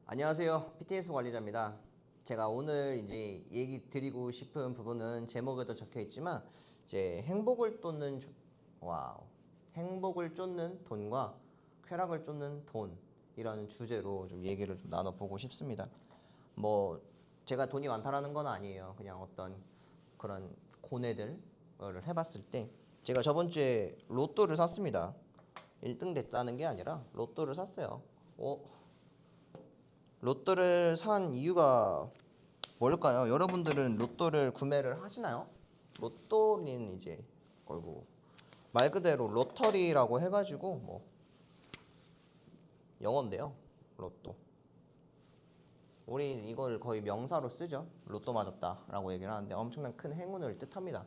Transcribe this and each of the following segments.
안녕하세요. PTS 관리자입니다. 제가 오늘 이제 얘기 드리고 싶은 부분은 제목에도 적혀 있지만 이제 행복을 쫓는 돈과 쾌락을 쫓는 돈이라는 주제로 좀 얘기를 좀 나눠보고 싶습니다. 뭐 제가 돈이 많다라는 건 아니에요. 그냥 어떤 그런 고뇌들을 해봤을 때 제가 저번 주에 로또를 샀습니다. 1등 됐다는 게 아니라 로또를 샀어요. 로또를 산 이유가 뭘까요? 여러분들은 로또를 구매를 하시나요? 로또는 이제 말 그대로 로터리라고 해가지고 뭐 영어인데요. 로또. 우리 이걸 거의 명사로 쓰죠. 로또 맞았다라고 얘기를 하는데 엄청난 큰 행운을 뜻합니다.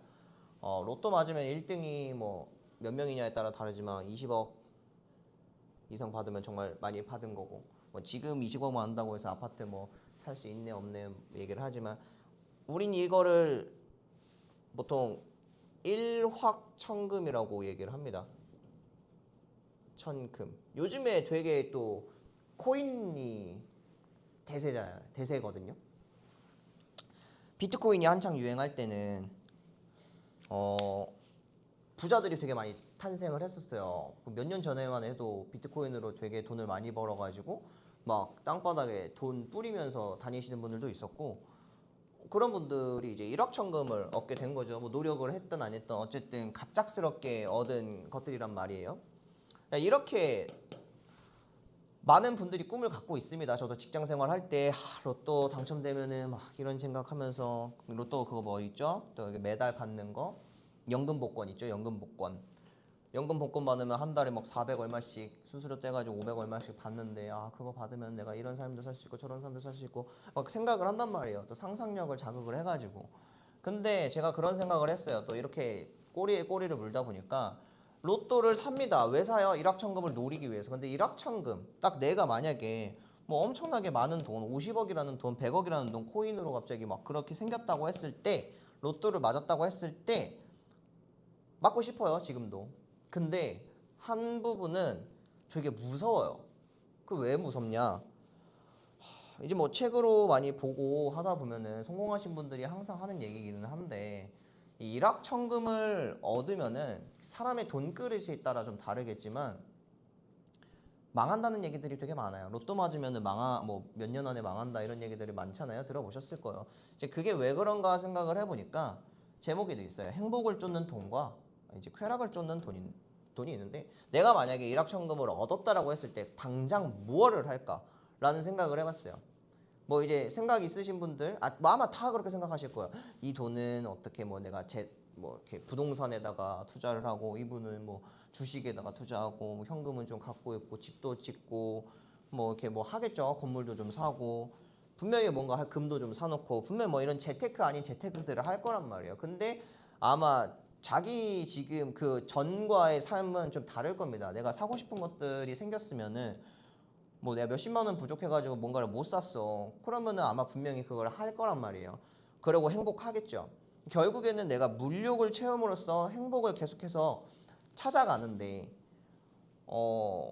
로또 맞으면 1등이 뭐 몇 명이냐에 따라 다르지만 20억 이상 받으면 정말 많이 받은 거고, 뭐 지금 20억만 한다고 해서 아파트 뭐 살 수 있네 없네 얘기를 하지만 우린 이거를 보통 일확천금이라고 얘기를 합니다. 천금. 요즘에 되게 또 코인이 대세거든요. 비트코인이 한창 유행할 때는 부자들이 되게 많이 탄생을 했었어요. 몇 년 전에만 해도 비트코인으로 되게 돈을 많이 벌어가지고 막 땅바닥에 돈 뿌리면서 다니시는 분들도 있었고, 그런 분들이 이제 일확천금을 얻게 된 거죠. 뭐 노력을 했든 안 했든 어쨌든 갑작스럽게 얻은 것들이란 말이에요. 이렇게 많은 분들이 꿈을 갖고 있습니다. 저도 직장 생활할 때 로또 당첨되면은 막 이런 생각하면서, 로또 그거 뭐 있죠? 또 매달 받는 거 연금 복권 있죠? 연금 복권 받으면 한 달에 막 400 얼마씩 수수료 떼가지고 500 얼마씩 받는데, 그거 받으면 내가 이런 삶도 살 수 있고 저런 삶도 살 수 있고 막 생각을 한단 말이에요. 또 상상력을 자극을 해가지고. 근데 제가 그런 생각을 했어요. 또 이렇게 꼬리에 꼬리를 물다 보니까 로또를 삽니다. 왜 사요? 일확천금을 노리기 위해서. 근데 일확천금 딱 내가 만약에 뭐 엄청나게 많은 돈, 50억이라는 돈, 100억이라는 돈 코인으로 갑자기 막 그렇게 생겼다고 했을 때, 로또를 맞았다고 했을 때 맞고 싶어요, 지금도. 근데 한 부분은 되게 무서워요. 그 왜 무섭냐? 이제 뭐 책으로 많이 보고 하다 보면은 성공하신 분들이 항상 하는 얘기기는 한데, 이 일확천금을 얻으면은 사람의 돈그릇에 따라 좀 다르겠지만 망한다는 얘기들이 되게 많아요. 로또 맞으면은 뭐 몇 년 안에 망한다 이런 얘기들이 많잖아요. 들어보셨을 거예요. 이제 그게 왜 그런가 생각을 해보니까 제목에도 있어요. 행복을 쫓는 돈과 이제 쾌락을 쫓는 돈이 있는데, 내가 만약에 일확천금을 얻었다라고 했을 때 당장 무엇을 할까라는 생각을 해봤어요. 뭐 이제 생각 있으신 분들, 뭐 아마 다 그렇게 생각하실 거예요. 이 돈은 어떻게 뭐 내가 뭐 이렇게 부동산에다가 투자를 하고, 이분은 뭐 주식에다가 투자하고, 뭐 현금은 좀 갖고 있고 집도 짓고 뭐 이렇게 뭐 하겠죠. 건물도 좀 사고 분명히 뭔가 금도 좀 사놓고 분명히 뭐 이런 재테크 아닌 재테크들을 할 거란 말이에요. 근데 아마 자기 지금 그 전과의 삶은 좀 다를 겁니다. 내가 사고 싶은 것들이 생겼으면은 뭐 내가 몇십만 원 부족해가지고 뭔가를 못 샀어. 그러면은 아마 분명히 그걸 할 거란 말이에요. 그러고 행복하겠죠. 결국에는 내가 물욕을 채움으로써 행복을 계속해서 찾아가는데, 어,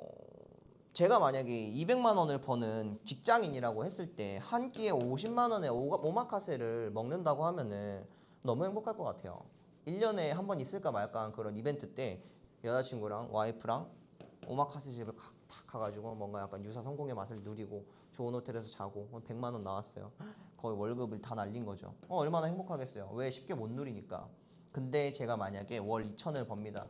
제가 만약에 200만 원을 버는 직장인이라고 했을 때 한 끼에 50만 원의 오마카세를 먹는다고 하면은 너무 행복할 것 같아요. 1년에 한 번 있을까 말까 한 그런 이벤트 때 여자친구랑 와이프랑 오마카세 집을 탁 가가지고 뭔가 약간 유사 성공의 맛을 누리고 좋은 호텔에서 자고 100만 원 나왔어요. 거의 월급을 다 날린 거죠. 얼마나 행복하겠어요. 왜? 쉽게 못 누리니까. 근데 제가 만약에 월 2천을 법니다.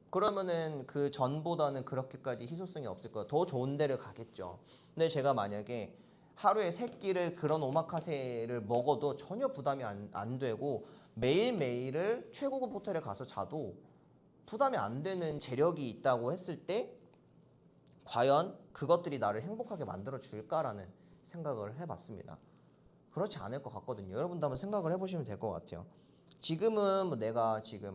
그러면은 그 전보다는 그렇게까지 희소성이 없을 거예요. 더 좋은 데를 가겠죠. 근데 제가 만약에 하루에 3끼를 그런 오마카세를 먹어도 전혀 부담이 안 되고 매일매일을 최고급 호텔에 가서 자도 부담이 안 되는 재력이 있다고 했을 때, 과연 그것들이 나를 행복하게 만들어 줄까라는 생각을 해봤습니다. 그렇지 않을 것 같거든요. 여러분도 한번 생각을 해보시면 될 것 같아요. 지금은 뭐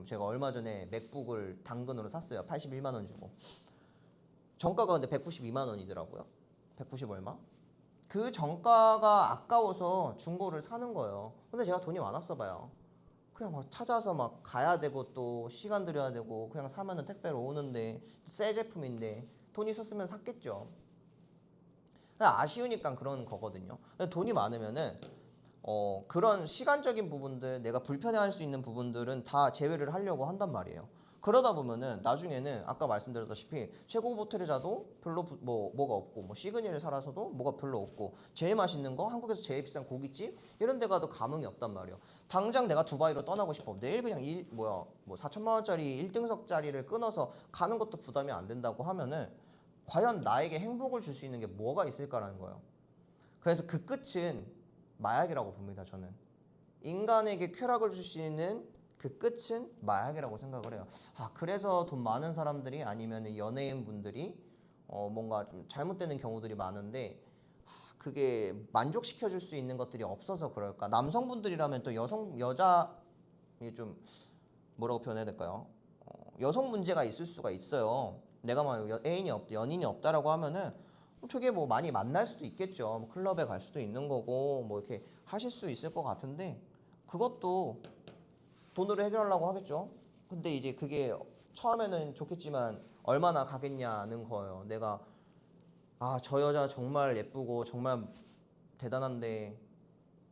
제가 얼마 전에 맥북을 당근으로 샀어요. 81만 원 주고. 정가가 근데 192만 원이더라고요. 190 얼마? 그 정가가 아까워서 중고를 사는 거예요. 근데 제가 돈이 많았어 봐요. 그냥 막 찾아서 막 가야 되고 또 시간 들여야 되고, 그냥 사면은 택배로 오는데 새 제품인데 돈 있었으면 샀겠죠. 그냥 아쉬우니까 그런 거거든요. 근데 돈이 많으면은 그런 시간적인 부분들, 내가 불편해할 수 있는 부분들은 다 제외를 하려고 한단 말이에요. 그러다 보면은 나중에는 아까 말씀드렸다시피 최고급 호텔에 자도 별로 뭐가 없고, 뭐 시그니를 살아서도 뭐가 별로 없고, 제일 맛있는 거 한국에서 제일 비싼 고깃집 이런 데 가도 감흥이 없단 말이에요. 당장 내가 두바이로 떠나고 싶어. 내일 그냥 뭐 4천만 원짜리 1등석 자리를 끊어서 가는 것도 부담이 안 된다고 하면은 과연 나에게 행복을 줄 수 있는 게 뭐가 있을까라는 거예요. 그래서 그 끝은 마약이라고 봅니다. 저는 인간에게 쾌락을 줄 수 있는 그 끝은 마약이라고 생각을 해요. 그래서 돈 많은 사람들이 아니면 연예인 분들이 뭔가 좀 잘못되는 경우들이 많은데, 그게 만족시켜 줄 수 있는 것들이 없어서 그럴까. 남성분들이라면 또 여자, 이게 좀 뭐라고 표현해야 될까요? 여성 문제가 있을 수가 있어요. 내가 막 연인이 없다라고 하면은 되게 뭐 많이 만날 수도 있겠죠. 뭐 클럽에 갈 수도 있는 거고 뭐 이렇게 하실 수 있을 것 같은데, 그것도 돈으로 해결하려고 하겠죠. 근데 이제 그게 처음에는 좋겠지만 얼마나 가겠냐는 거예요. 내가 저 여자 정말 예쁘고 정말 대단한데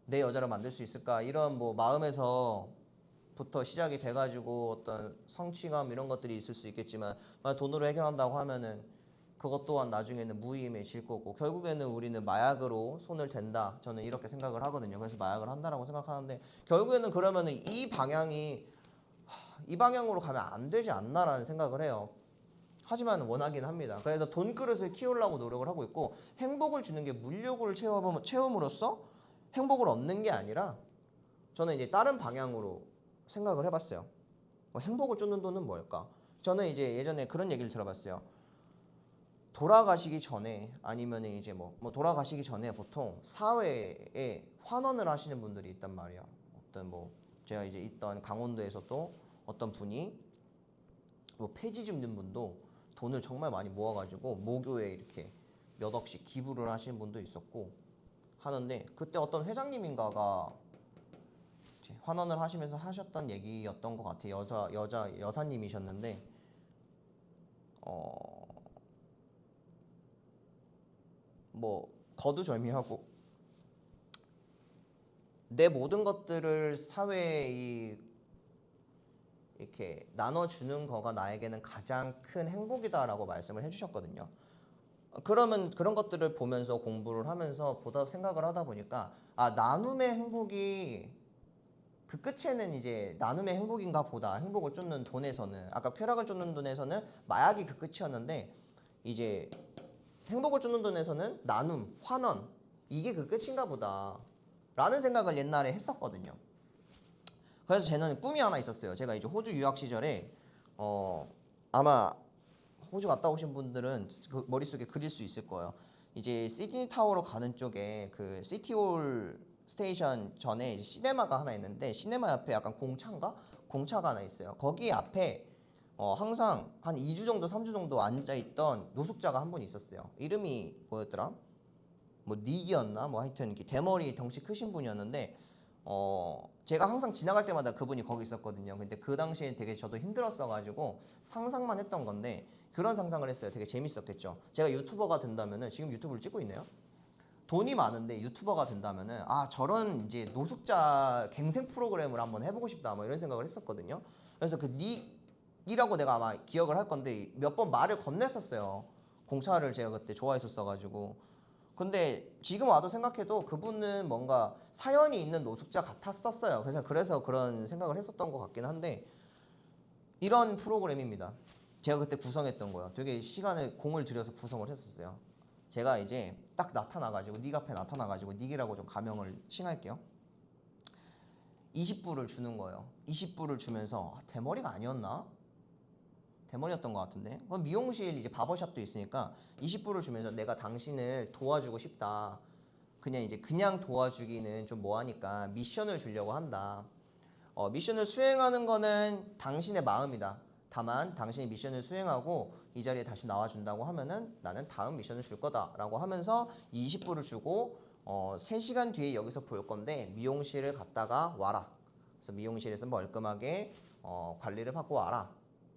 내 여자를 만들 수 있을까, 이런 뭐 마음에서부터 시작이 돼가지고 어떤 성취감 이런 것들이 있을 수 있겠지만, 만약 돈으로 해결한다고 하면은 그것 또한 나중에는 무의미해질 거고, 결국에는 우리는 마약으로 손을 댄다, 저는 이렇게 생각을 하거든요. 그래서 마약을 한다라고 생각하는데, 결국에는 그러면은 이 방향으로 가면 안 되지 않나라는 생각을 해요. 하지만 원하긴 합니다. 그래서 돈그릇을 키우려고 노력을 하고 있고, 행복을 주는 게 물욕을 채움으로써 행복을 얻는 게 아니라, 저는 이제 다른 방향으로 생각을 해봤어요. 행복을 쫓는 돈은 뭘까? 저는 이제 예전에 그런 얘기를 들어봤어요. 돌아가시기 전에, 아니면 이제 뭐 돌아가시기 전에 보통 사회에 환원을 하시는 분들이 있단 말이야. 어떤 뭐 제가 이제 있던 강원도에서 또 어떤 분이 뭐 폐지 줍는 분도 돈을 정말 많이 모아가지고 모교에 이렇게 몇 억씩 기부를 하시는 분도 있었고 하는데, 그때 어떤 회장님인가가 이제 환원을 하시면서 하셨던 얘기였던 것 같아요. 여사님이셨는데 뭐 거두절미하고 내 모든 것들을 사회에 이렇게 나눠주는 거가 나에게는 가장 큰 행복이다라고 말씀을 해주셨거든요. 그러면 그런 것들을 보면서 공부를 하면서 보다 생각을 하다 보니까, 나눔의 행복이 그 끝에는 이제 나눔의 행복인가 보다. 행복을 쫓는 돈에서는, 아까 쾌락을 쫓는 돈에서는 마약이 그 끝이었는데, 이제 행복을 쫓는 돈에서는 나눔, 환원, 이게 그 끝인가 보다 라는 생각을 옛날에 했었거든요. 그래서 저는 꿈이 하나 있었어요. 제가 이제 호주 유학 시절에 아마 호주 갔다 오신 분들은 그 머릿속에 그릴 수 있을 거예요. 이제 시드니 타워로 가는 쪽에 그 시티홀 스테이션 전에 이제 시네마가 하나 있는데, 시네마 옆에 약간 공차가 하나 있어요. 거기 앞에 항상 한 2주 정도 3주 정도 앉아있던 노숙자가 한 분 있었어요. 이름이 뭐였더라? 뭐 닉이었나? 뭐 하여튼 이렇게 대머리 덩치 크신 분이었는데, 제가 항상 지나갈 때마다 그분이 거기 있었거든요. 근데 그 당시에 되게 저도 힘들었어가지고 상상만 했던 건데, 그런 상상을 했어요. 되게 재밌었겠죠. 제가 유튜버가 된다면은, 지금 유튜브를 찍고 있네요. 돈이 많은데 유튜버가 된다면은, 저런 이제 노숙자 갱생 프로그램을 한번 해보고 싶다, 뭐 이런 생각을 했었거든요. 그래서 그 닉이라고 내가 아마 기억을 할 건데, 몇 번 말을 건넸었어요. 공차를 제가 그때 좋아했었어가지고. 근데 지금 와도 생각해도 그분은 뭔가 사연이 있는 노숙자 같았었어요. 그래서 그런 생각을 했었던 것 같긴 한데, 이런 프로그램입니다. 제가 그때 구성했던 거예요. 되게 공을 들여서 구성을 했었어요. 제가 이제 딱 나타나가지고, 닉 앞에 나타나가지고, 닉이라고 좀 가명을 칭할게요. 20불을 주는 거예요. 20불을 주면서, 대머리가 아니었나? 대머리였던 것 같은데, 그럼 미용실 이제 바버샵도 있으니까 20불을 주면서, 내가 당신을 도와주고 싶다. 그냥 도와주기는 좀 뭐하니까 미션을 주려고 한다. 미션을 수행하는 거는 당신의 마음이다. 다만 당신이 미션을 수행하고 이 자리에 다시 나와준다고 하면은 나는 다음 미션을 줄 거다라고 하면서 20불을 주고 3시간 뒤에 여기서 볼 건데 미용실을 갔다가 와라. 그래서 미용실에서 멀끔하게 관리를 받고 와라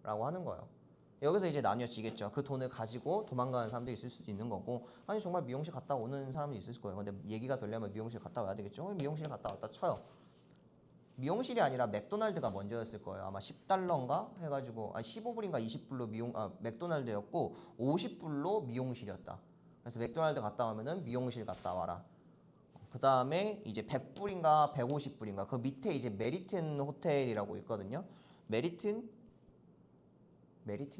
라고 하는 거예요. 여기서 이제 나뉘어지겠죠. 그 돈을 가지고 도망가는 사람도 있을 수도 있는 거고, 아니 정말 미용실 갔다 오는 사람도 있을 거예요. 근데 얘기가 되려면 미용실 갔다 와야 되겠죠. 미용실 갔다 왔다 쳐요. 미용실이 아니라 맥도날드가 먼저였을 거예요. 아마 10달러인가 해가지고 15불인가 20불로 맥도날드였고 50불로 미용실이었다. 그래서 맥도날드 갔다 오면은 미용실 갔다 와라. 그 다음에 이제 100불인가 150불인가 그 밑에 이제 메리튼 호텔이라고 있거든요. 메리튼이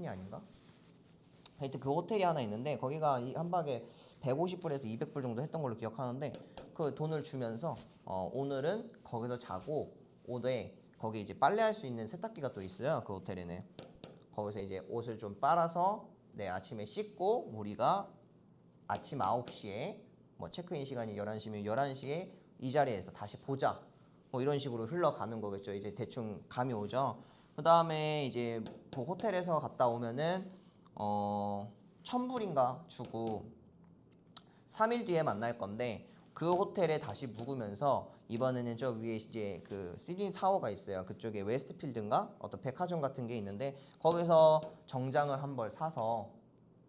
아닌가? 하여튼 그 호텔이 하나 있는데 거기가 한 박에 150불에서 200불 정도 했던 걸로 기억하는데 그 돈을 주면서 오늘은 거기서 자고 오후에 거기 이제 빨래할 수 있는 세탁기가 또 있어요. 그 호텔에는 거기서 이제 옷을 좀 빨아서 내일 아침에 씻고 우리가 아침 9시에 뭐 체크인 시간이 11시면 11시에 이 자리에서 다시 보자. 뭐 이런 식으로 흘러가는 거겠죠. 이제 대충 감이 오죠. 그 다음에 이제 그 호텔에서 갔다 오면은 1000불인가 주고 3일 뒤에 만날 건데 그 호텔에 다시 묵으면서 이번에는 저 위에 이제 그 시드니 타워가 있어요. 그쪽에 웨스트필드인가 어떤 백화점 같은 게 있는데 거기서 정장을 한 벌 사서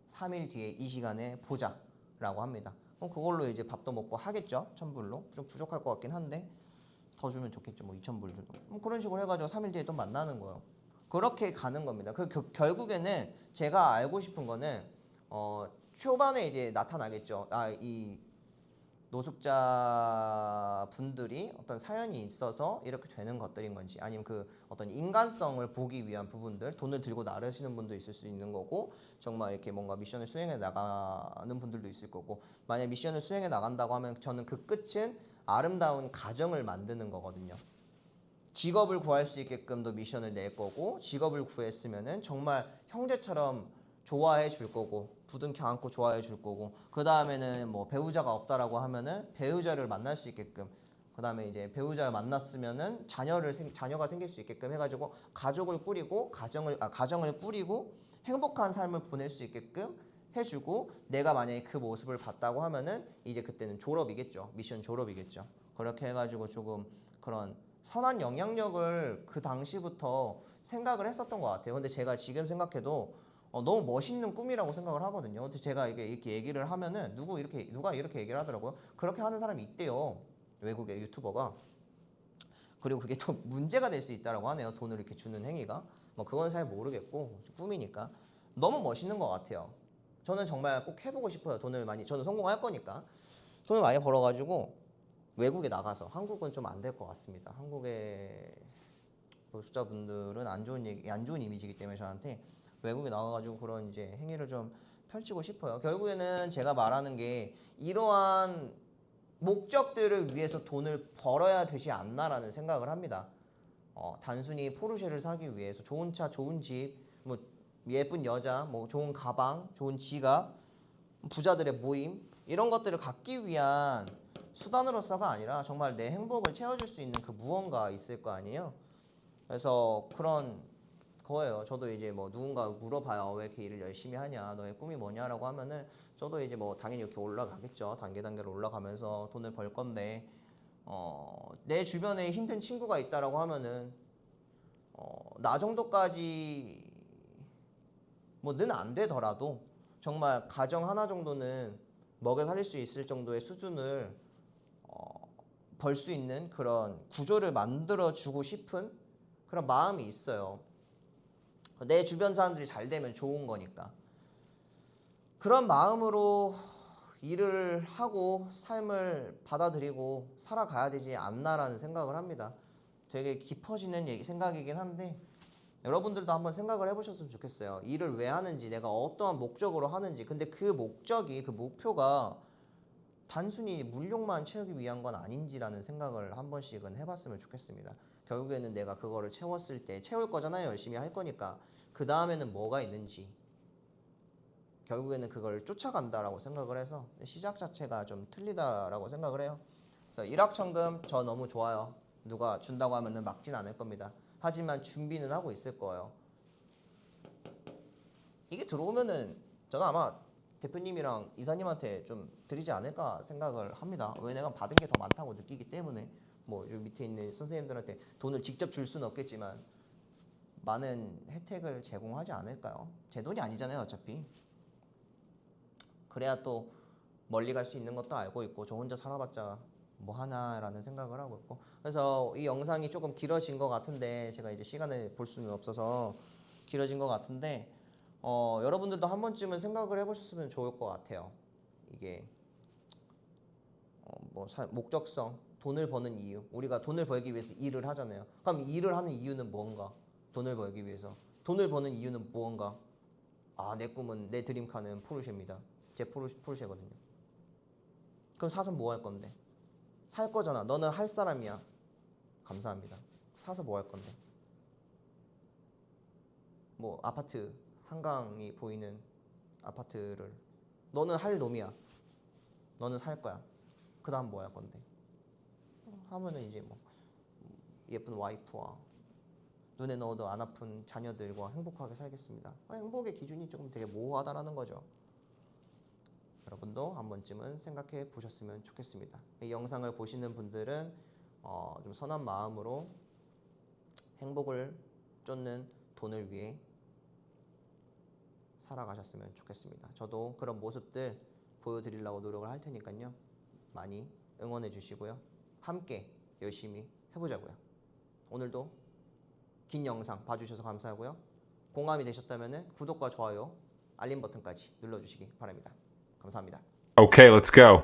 3일 뒤에 이 시간에 보자라고 합니다. 그럼 그걸로 이제 밥도 먹고 하겠죠. 1000불로 좀 부족할 것 같긴 한데 더 주면 좋겠죠. 뭐 2000불 정도. 그런 식으로 해가지고 3일 뒤에 또 만나는 거예요. 그렇게 가는 겁니다. 결국에는 제가 알고 싶은 거는 초반에 이제 나타나겠죠. 이 노숙자 분들이 어떤 사연이 있어서 이렇게 되는 것들인 건지 아니면 그 어떤 인간성을 보기 위한 부분들 돈을 들고 나르시는 분도 있을 수 있는 거고 정말 이렇게 뭔가 미션을 수행해 나가는 분들도 있을 거고 만약 미션을 수행해 나간다고 하면 저는 그 끝은 아름다운 가정을 만드는 거거든요. 직업을 구할 수 있게끔도 미션을 낼 거고 직업을 구했으면은 정말 형제처럼 좋아해 줄 거고 부둥켜 안고 좋아해 줄 거고 그 다음에는 뭐 배우자가 없다라고 하면은 배우자를 만날 수 있게끔 그 다음에 이제 배우자를 만났으면은 자녀가 생길 수 있게끔 해가지고 가족을 꾸리고 가정을 꾸리고 행복한 삶을 보낼 수 있게끔 해주고 내가 만약에 그 모습을 봤다고 하면은 이제 그때는 졸업이겠죠. 미션 졸업이겠죠. 그렇게 해가지고 조금 그런 선한 영향력을 그 당시부터 생각을 했었던 것 같아요. 근데 제가 지금 생각해도 너무 멋있는 꿈이라고 생각을 하거든요. 근데 제가 이렇게 얘기를 하면은 누가 이렇게 얘기를 하더라고요. 그렇게 하는 사람이 있대요. 외국의 유튜버가. 그리고 그게 또 문제가 될 수 있다라고 하네요. 돈을 이렇게 주는 행위가. 뭐 그건 잘 모르겠고 꿈이니까 너무 멋있는 것 같아요. 저는 정말 꼭 해보고 싶어요. 저는 성공할 거니까 돈을 많이 벌어가지고 외국에 나가서 한국은 좀 안 될 것 같습니다. 한국의 노숙자분들은 안 좋은 이미지이기 때문에 저한테 외국에 나가가지고 그런 이제 행위를 좀 펼치고 싶어요. 결국에는 제가 말하는 게 이러한 목적들을 위해서 돈을 벌어야 되지 않나라는 생각을 합니다. 단순히 포르쉐를 사기 위해서 좋은 차, 좋은 집, 뭐 예쁜 여자, 뭐 좋은 가방, 좋은 지갑, 부자들의 모임 이런 것들을 갖기 위한 수단으로서가 아니라 정말 내 행복을 채워줄 수 있는 그 무언가 있을 거 아니에요. 그래서 그런 거예요. 저도 이제 뭐 누군가 물어봐요. 왜 이렇게 일을 열심히 하냐? 너의 꿈이 뭐냐라고 하면은 저도 이제 뭐 당연히 이렇게 올라가겠죠. 단계로 올라가면서 돈을 벌 건데 내 주변에 힘든 친구가 있다라고 하면은 나 정도까지 뭐는 안 되더라도 정말 가정 하나 정도는 먹여 살릴 수 있을 정도의 수준을 벌 수 있는 그런 구조를 만들어 주고 싶은 그런 마음이 있어요. 내 주변 사람들이 잘 되면 좋은 거니까. 그런 마음으로 일을 하고 삶을 받아들이고 살아가야 되지 않나라는 생각을 합니다. 되게 깊어지는 생각이긴 한데 여러분들도 한번 생각을 해보셨으면 좋겠어요. 일을 왜 하는지, 내가 어떠한 목적으로 하는지. 근데 그 목표가 단순히 물욕만 채우기 위한 건 아닌지라는 생각을 한 번씩은 해봤으면 좋겠습니다. 결국에는 내가 그거를 채웠을 때 채울 거잖아요. 열심히 할 거니까. 그 다음에는 뭐가 있는지 결국에는 그걸 쫓아간다라고 생각을 해서 시작 자체가 좀 틀리다라고 생각을 해요. 그래서 일확천금 저 너무 좋아요. 누가 준다고 하면은 막진 않을 겁니다. 하지만 준비는 하고 있을 거예요. 이게 들어오면은 저는 아마 대표님이랑 이사님한테 좀 드리지 않을까 생각을 합니다. 왜냐면 받은 게 더 많다고 느끼기 때문에 뭐 여기 밑에 있는 선생님들한테 돈을 직접 줄 수는 없겠지만 많은 혜택을 제공하지 않을까요? 제 돈이 아니잖아요, 어차피. 그래야 또 멀리 갈 수 있는 것도 알고 있고 저 혼자 살아봤자 뭐 하나라는 생각을 하고 있고, 그래서 이 영상이 조금 길어진 것 같은데 제가 이제 시간을 볼 수는 없어서 길어진 것 같은데 여러분들도 한 번쯤은 생각을 해보셨으면 좋을 것 같아요. 이게 목적성, 돈을 버는 이유. 우리가 돈을 벌기 위해서 일을 하잖아요. 그럼 일을 하는 이유는 뭔가? 돈을 벌기 위해서. 돈을 버는 이유는 무언가? 내 꿈은, 내 드림카는 포르쉐입니다. 제 포르쉐거든요. 그럼 사서 뭐 할 건데? 살 거잖아. 너는 할 사람이야. 감사합니다. 사서 뭐 할 건데? 뭐 아파트, 한강이 보이는 아파트를 너는 할 놈이야. 너는 살 거야. 그 다음 뭐 할 건데? 하면은 이제 뭐 예쁜 와이프와 눈에 넣어도 안 아픈 자녀들과 행복하게 살겠습니다. 행복의 기준이 조금 되게 모호하다라는 거죠. 여러분도 한 번쯤은 생각해 보셨으면 좋겠습니다. 이 영상을 보시는 분들은 좀 선한 마음으로 행복을 쫓는 돈을 위해 살아가셨으면 좋겠습니다. 저도 그런 모습들 보여드리려고 노력을 할 테니까요. 많이 응원해 주시고요. 함께 열심히 해보자고요. 오늘도 긴 영상 봐주셔서 감사하고요. 공감이 되셨다면 구독과 좋아요, 알림 버튼까지 눌러주시기 바랍니다. 감사합니다. Okay, let's go.